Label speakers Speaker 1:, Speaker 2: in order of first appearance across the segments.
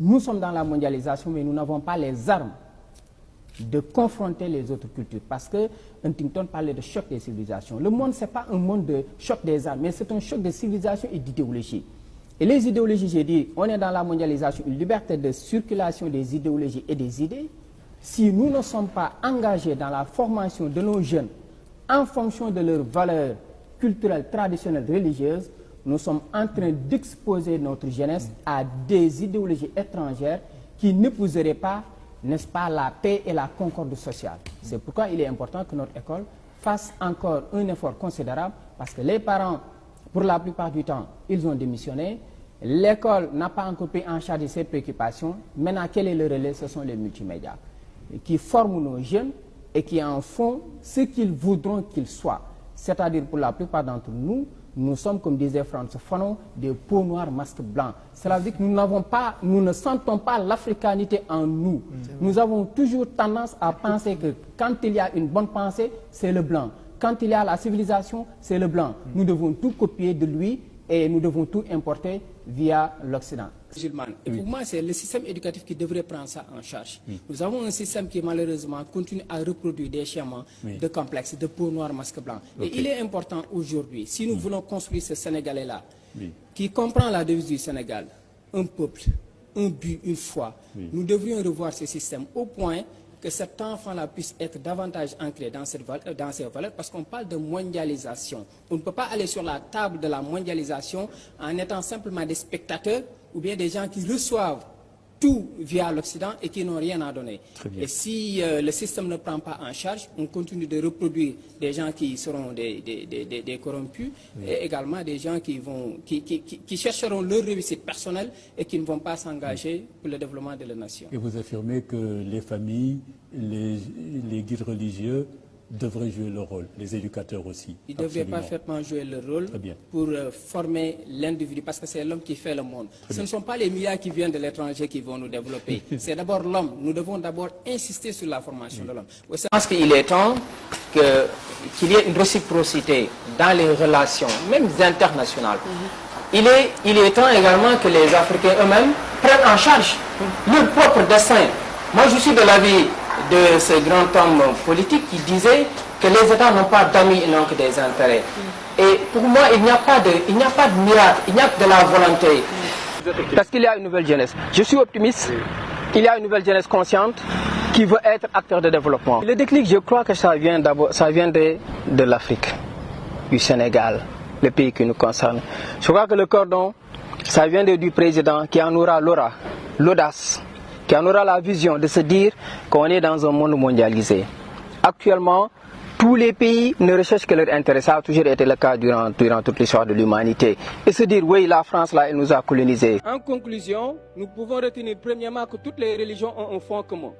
Speaker 1: Nous sommes dans la mondialisation, mais nous n'avons pas les armes de confronter les autres cultures. Parce que Huntington parlait de choc des civilisations. Le monde, ce n'est pas un monde de choc des armes, mais c'est un choc de civilisation et d'idéologie. Et les idéologies, j'ai dit, on est dans la mondialisation, une liberté de circulation des idéologies et des idées. Si nous ne sommes pas engagés dans la formation de nos jeunes en fonction de leurs valeurs culturelles, traditionnelles, religieuses, nous sommes en train d'exposer notre jeunesse à des idéologies étrangères qui n'épouseraient pas, n'est-ce pas, la paix et la concorde sociale. C'est pourquoi il est important que notre école fasse encore un effort considérable, parce que les parents, pour la plupart du temps, ils ont démissionné. L'école n'a pas encore pris en charge ces préoccupations. Maintenant, quel est le relais? Ce sont les multimédias qui forment nos jeunes et qui en font ce qu'ils voudront qu'ils soient. C'est-à-dire, pour la plupart d'entre nous, nous sommes, comme disait François Fanon, des peaux noires, masques blancs. Cela veut dire que nous ne sentons pas l'africanité en nous. Nous avons toujours tendance à penser que quand il y a une bonne pensée, c'est le blanc. Quand il y a la civilisation, c'est le blanc. Nous devons tout copier de lui et nous devons tout importer via l'Occident. Et pour moi, c'est le système éducatif qui devrait prendre ça en charge. Nous avons un système qui, malheureusement, continue à reproduire des schémas de complexes, de peau noire, masque blanc. Et il est important aujourd'hui, si nous voulons construire ce Sénégalais-là, qui comprend la devise du Sénégal, un peuple, un but, une foi, nous devrions revoir ce système au point que cet enfant-là puisse être davantage ancré dans ces valeurs, parce qu'on parle de mondialisation. On ne peut pas aller sur la table de la mondialisation en étant simplement des spectateurs ou bien des gens qui reçoivent tout via l'Occident et qui n'ont rien à donner. Et si le système ne prend pas en charge, on continue de reproduire des gens qui seront des corrompus et également des gens qui chercheront leur réussite personnelle et qui ne vont pas s'engager pour le développement de la nation.
Speaker 2: Et vous affirmez que les familles, les guides religieux devraient jouer leur rôle, les éducateurs aussi.
Speaker 1: Ils devraient parfaitement jouer leur rôle pour former l'individu, parce que c'est l'homme qui fait le monde. Ce ne sont pas les milliards qui viennent de l'étranger qui vont nous développer. C'est d'abord l'homme. Nous devons d'abord insister sur la formation de l'homme. Je pense qu'il est temps qu'il y ait une réciprocité dans les relations, même internationales. Il est temps également que les Africains eux-mêmes prennent en charge leur propre destin. Moi, je suis de l'avis de ce grand homme politique qui disait que les États n'ont pas d'amis, ils n'ont que des intérêts. Et pour moi, il n'y a pas de miracle, il n'y a que de la volonté. Parce qu'il y a une nouvelle jeunesse. Je suis optimiste. Il y a une nouvelle jeunesse consciente qui veut être acteur de développement. Le déclic, je crois que ça vient de l'Afrique, du Sénégal, le pays qui nous concerne. Je crois que le cordon, ça vient du président qui en aura l'audace, qui en aura la vision de se dire qu'on est dans un monde mondialisé. Actuellement, tous les pays ne recherchent que leur intérêt. Ça a toujours été le cas durant toute l'histoire de l'humanité. Et se dire, oui, la France, là, elle nous a colonisés. En conclusion, nous pouvons retenir premièrement que toutes les religions ont un fond commun.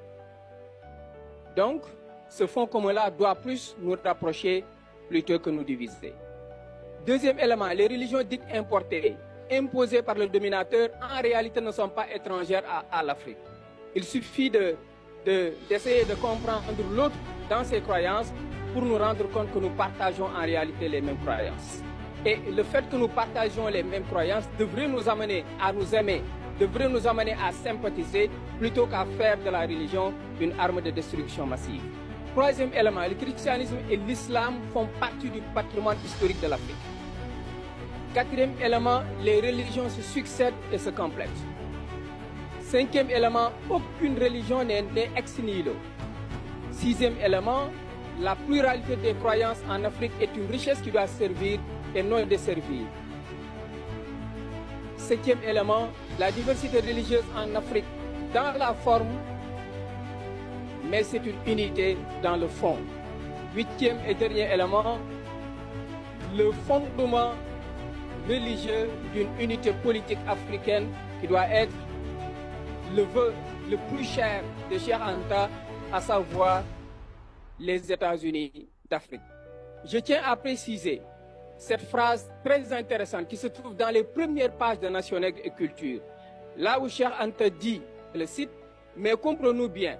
Speaker 1: Donc, ce fond commun-là doit plus nous rapprocher plutôt que nous diviser. Deuxième élément, les religions dites importées, imposées par le dominateur, en réalité ne sont pas étrangères à l'Afrique. Il suffit d'essayer de comprendre l'autre dans ses croyances pour nous rendre compte que nous partageons en réalité les mêmes croyances. Et le fait que nous partageons les mêmes croyances devrait nous amener à nous aimer, devrait nous amener à sympathiser plutôt qu'à faire de la religion une arme de destruction massive. Troisième élément, le christianisme et l'islam font partie du patrimoine historique de l'Afrique. Quatrième élément, les religions se succèdent et se complètent. Cinquième élément, aucune religion n'est née ex nihilo. Sixième élément, la pluralité des croyances en Afrique est une richesse qui doit servir et non desservir. Septième élément, la diversité religieuse en Afrique dans la forme, mais c'est une unité dans le fond. Huitième et dernier élément, le fondement religieux d'une unité politique africaine qui doit être le vœu le plus cher de Cheikh Anta, à savoir les États-Unis d'Afrique. Je tiens à préciser cette phrase très intéressante qui se trouve dans les premières pages de Nation Nègre et Culture. Là où Cheikh Anta dit, le cite, « Mais comprenons-nous bien,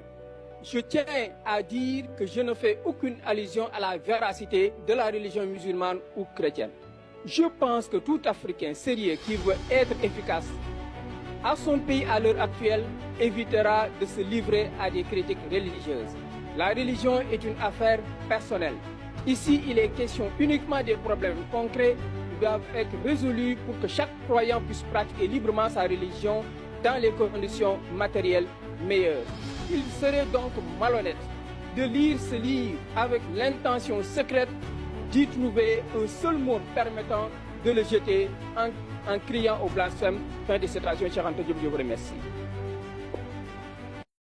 Speaker 1: je tiens à dire que je ne fais aucune allusion à la véracité de la religion musulmane ou chrétienne. Je pense que tout Africain sérieux qui veut être efficace à son pays à l'heure actuelle évitera de se livrer à des critiques religieuses. La religion est une affaire personnelle. Ici, il est question uniquement des problèmes concrets qui doivent être résolus pour que chaque croyant puisse pratiquer librement sa religion dans les conditions matérielles meilleures. Il serait donc malhonnête de lire ce livre avec l'intention secrète d'y trouver un seul mot permettant de le jeter en criant au blasphème. Fin de citation, Cheikh Anta Diop, je vous remercie.